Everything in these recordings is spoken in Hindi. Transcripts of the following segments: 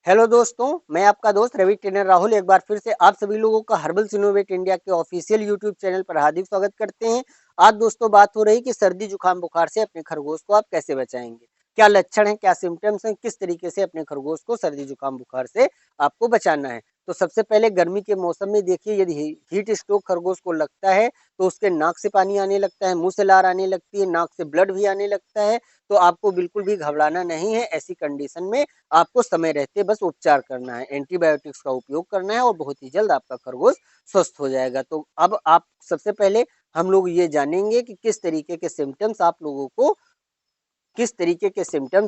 हेलो दोस्तों, मैं आपका दोस्त रवि ट्रेनर राहुल एक बार फिर से आप सभी लोगों का हर्बल इनोवेट इंडिया के ऑफिशियल यूट्यूब चैनल पर हार्दिक स्वागत करते हैं। आज दोस्तों बात हो रही कि सर्दी जुकाम बुखार से अपने खरगोश को आप कैसे बचाएंगे, क्या लक्षण हैं, क्या सिम्टम्स हैं, किस तरीके से अपने खरगोश को सर्दी जुकाम बुखार से आपको बचाना है। तो सबसे पहले गर्मी के मौसम में देखिए, यदि हीट स्ट्रोक खरगोश को लगता है तो उसके नाक से पानी आने लगता है, मुंह से लार आने लगती है, नाक से ब्लड भी आने लगता है। तो आपको बिल्कुल भी घबराना नहीं है। ऐसी कंडीशन में आपको समय रहते बस उपचार करना है, एंटीबायोटिक्स का उपयोग करना है और बहुत ही जल्द आपका खरगोश स्वस्थ हो जाएगा। तो अब आप सबसे पहले हम लोग ये जानेंगे कि किस तरीके के सिम्टम्स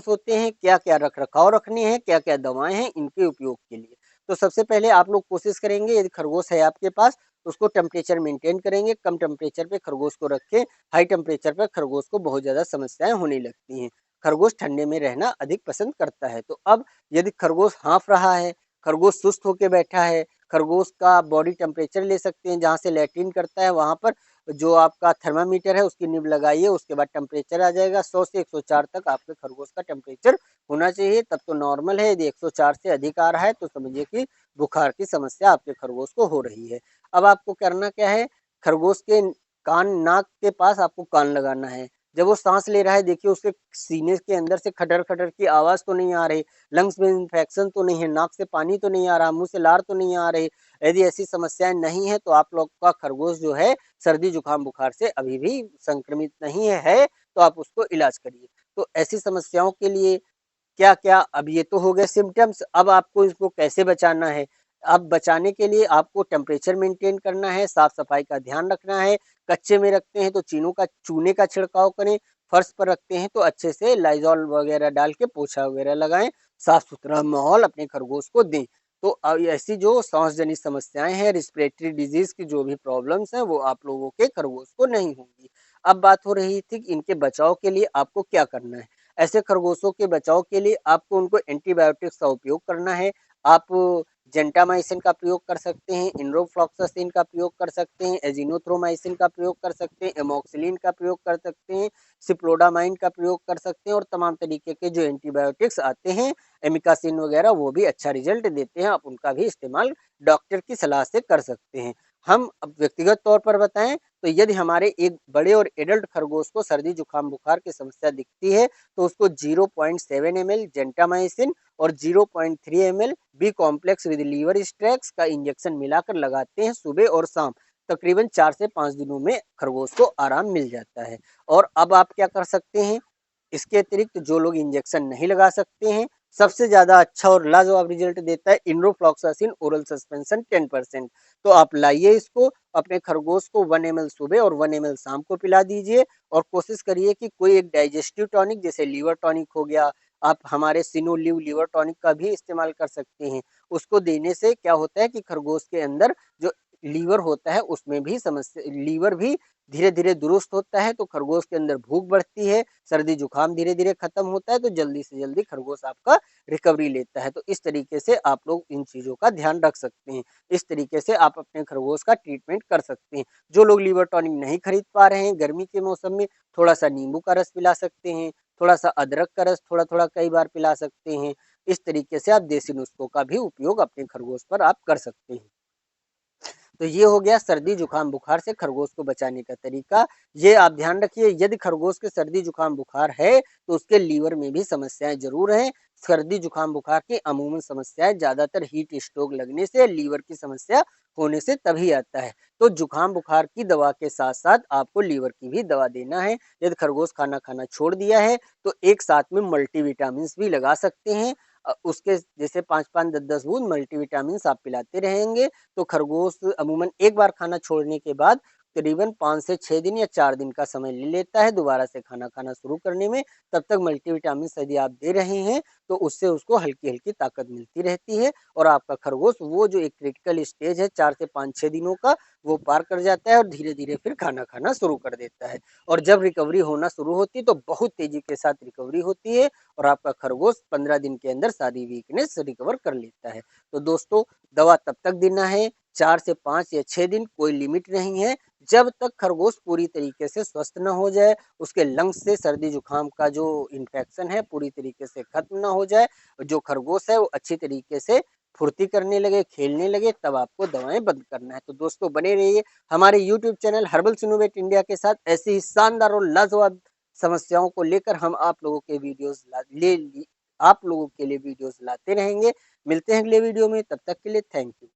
होते हैं, क्या क्या रख रखाव रखने हैं, क्या क्या दवाएं हैं इनके उपयोग के लिए। तो सबसे पहले आप लोग कोशिश करेंगे, यदि खरगोश है आपके पास तो उसको टेम्परेचर मेंटेन करेंगे, कम टेम्परेचर पे खरगोश को रखें। हाई टेम्परेचर पर खरगोश को बहुत ज्यादा समस्याएं होने लगती हैं। खरगोश ठंडे में रहना अधिक पसंद करता है। तो अब यदि खरगोश हाँफ रहा है, खरगोश सुस्त होकर बैठा है, खरगोश का बॉडी टेम्परेचर ले सकते हैं, जहाँ से लैट्रिन करता है वहां पर जो आपका थर्मामीटर है उसकी निब लगाइए, उसके बाद टेम्परेचर आ जाएगा 100 से 104 तक आपके खरगोश का टेम्परेचर होना चाहिए, तब तो नॉर्मल है। यदि 104 से अधिक आ रहा है तो समझिए कि बुखार की समस्या आपके खरगोश को हो रही है। अब आपको करना क्या है, खरगोश के कान नाक के पास आपको कान लगाना है। जब वो सांस ले रहा है देखिए उसके सीने के अंदर से खटर खटर की आवाज तो नहीं आ रही, लंग्स में इन्फेक्शन तो नहीं है, नाक से पानी तो नहीं आ रहा, मुंह से लार तो नहीं आ रही। यदि ऐसी समस्याएं नहीं है तो आप लोग का खरगोश जो है सर्दी जुकाम बुखार से अभी भी संक्रमित नहीं है, तो आप उसको इलाज करिए। तो ऐसी समस्याओं के लिए क्या क्या, अब ये तो हो गए सिम्टम्स। अब आपको इसको कैसे बचाना है। अब बचाने के लिए आपको टेम्परेचर मेंटेन करना है, साफ सफाई का ध्यान रखना है। कच्चे में रखते हैं तो चूने का छिड़काव करें, फर्श पर रखते हैं तो अच्छे से लाइजॉल वगैरह डाल के पोछा वगैरह लगाएं, साफ सुथरा माहौल अपने खरगोश को दें। तो अब ऐसी जो सांस जनित समस्याएं हैं, रिस्पिरेटरी डिजीज की जो भी प्रॉब्लम्स हैं वो आप लोगों के खरगोश को नहीं होंगी। अब बात हो रही थी कि इनके बचाव के लिए आपको क्या करना है। ऐसे खरगोशों के बचाव के लिए आपको उनको एंटीबायोटिक्स का उपयोग करना है। आप जेंटामाइसिन का प्रयोग कर सकते हैं, इनरोफ्लॉक्सासिन का प्रयोग कर सकते हैं, एजिनोथ्रोमाइसिन का प्रयोग कर सकते हैं, एमोक्सिलिन का प्रयोग कर सकते हैं, सिप्लोडामाइन का प्रयोग कर सकते हैं और तमाम तरीके के जो एंटीबायोटिक्स आते हैं, एमिकासिन वगैरह, वो भी अच्छा रिजल्ट देते हैं। आप उनका भी इस्तेमाल डॉक्टर की सलाह से कर सकते हैं। हम अब व्यक्तिगत तौर पर बताएं तो यदि हमारे एक बड़े और एडल्ट खरगोश को सर्दी जुकाम बुखार की समस्या दिखती है तो उसको 0.7 ml जेंटामाइसिन और 0.3 ml B complex with liver strax का इंजेक्शन मिलाकर लगाते हैं सुबह और शाम। तकरीबन 4 से 5 दिनों में खरगोश को आराम मिल जाता है। और अब आप क्या कर सकते हैं, इसके अतिरिक्त जो लोग इंजेक्शन नहीं लगा सकते हैं, सबसे ज्यादा अच्छा और लाजवाब रिजल्ट देता है इनरोफ्लॉक्सासिन ओरल सस्पेंशन 10%। तो आप लाइए इसको, अपने खरगोश को 1 ml सुबह और 1 ml शाम को पिला दीजिए। और कोशिश करिए कि कोई एक डाइजेस्टिव टॉनिक जैसे लीवर टॉनिक हो गया, आप हमारे सिनोलिव लीवर टॉनिक का भी इस्तेमाल कर सकते हैं। उसको देने से क्या होता है कि खरगोश के अंदर जो लीवर होता है उसमें भी समस्या, लीवर भी धीरे धीरे दुरुस्त होता है, तो खरगोश के अंदर भूख बढ़ती है, सर्दी जुकाम धीरे धीरे खत्म होता है, तो जल्दी से जल्दी खरगोश आपका रिकवरी लेता है। तो इस तरीके से आप लोग इन चीजों का ध्यान रख सकते हैं। इस तरीके से आप अपने खरगोश का ट्रीटमेंट कर सकते हैं। जो लोग लीवर टॉनिक नहीं खरीद पा रहे हैं गर्मी के मौसम में, थोड़ा सा नींबू का रस पिला सकते हैं, थोड़ा सा अदरक का रस थोड़ा थोड़ा कई बार पिला सकते हैं। इस तरीके से आप देसी नुस्खों का भी उपयोग अपने खरगोश पर आप कर सकते हैं। तो ये हो गया सर्दी जुकाम बुखार से खरगोश को बचाने का तरीका। ये आप ध्यान रखिए, यदि खरगोश के सर्दी जुकाम बुखार है तो उसके लीवर में भी समस्याएं जरूर हैं। सर्दी जुकाम बुखार की अमूमन समस्याएं ज्यादातर हीट स्ट्रोक लगने से, लीवर की समस्या होने से तभी आता है। तो जुकाम बुखार की दवा के साथ साथ आपको लीवर की भी दवा देना है। यदि खरगोश खाना खाना छोड़ दिया है तो एक साथ में मल्टीविटामिन भी लगा सकते हैं। उसके जैसे 5-5 10-10 बूंद मल्टीविटामिन आप पिलाते रहेंगे तो खरगोश अमूमन एक बार खाना छोड़ने के बाद करीबन 5 से 6 दिन या 4 दिन का समय ले लेता है दोबारा से खाना खाना शुरू करने में। तब तक मल्टीविटामिन यदि आप दे रहे हैं तो उससे उसको हल्की हल्की ताकत मिलती रहती है और आपका खरगोश वो जो एक क्रिटिकल स्टेज है 4 से 5 6 दिनों का, वो पार कर जाता है और धीरे धीरे फिर खाना खाना शुरू कर देता है। और जब रिकवरी होना शुरू होती है तो बहुत तेजी के साथ रिकवरी होती है और आपका खरगोश 15 दिन के अंदर सारी वीकनेस रिकवर कर लेता है। तो दोस्तों, दवा तब तक देना है 4 से 5 या 6 दिन, कोई लिमिट नहीं है। जब तक खरगोश पूरी तरीके से स्वस्थ ना हो जाए, उसके लंग्स से सर्दी जुकाम का जो इन्फेक्शन है पूरी तरीके से खत्म ना हो जाए, जो खरगोश है वो अच्छी तरीके से फुर्ती करने लगे, खेलने लगे, तब आपको दवाएं बंद करना है। तो दोस्तों बने रहिए हमारे YouTube channel herbal Synovate India के साथ। ऐसे ही शानदार और लाजवाब समस्याओं को लेकर हम आप लोगों के वीडियोस आप लोगों के लिए वीडियोस लाते रहेंगे। मिलते हैं अगले वीडियो में, तब तक के लिए थैंक यू।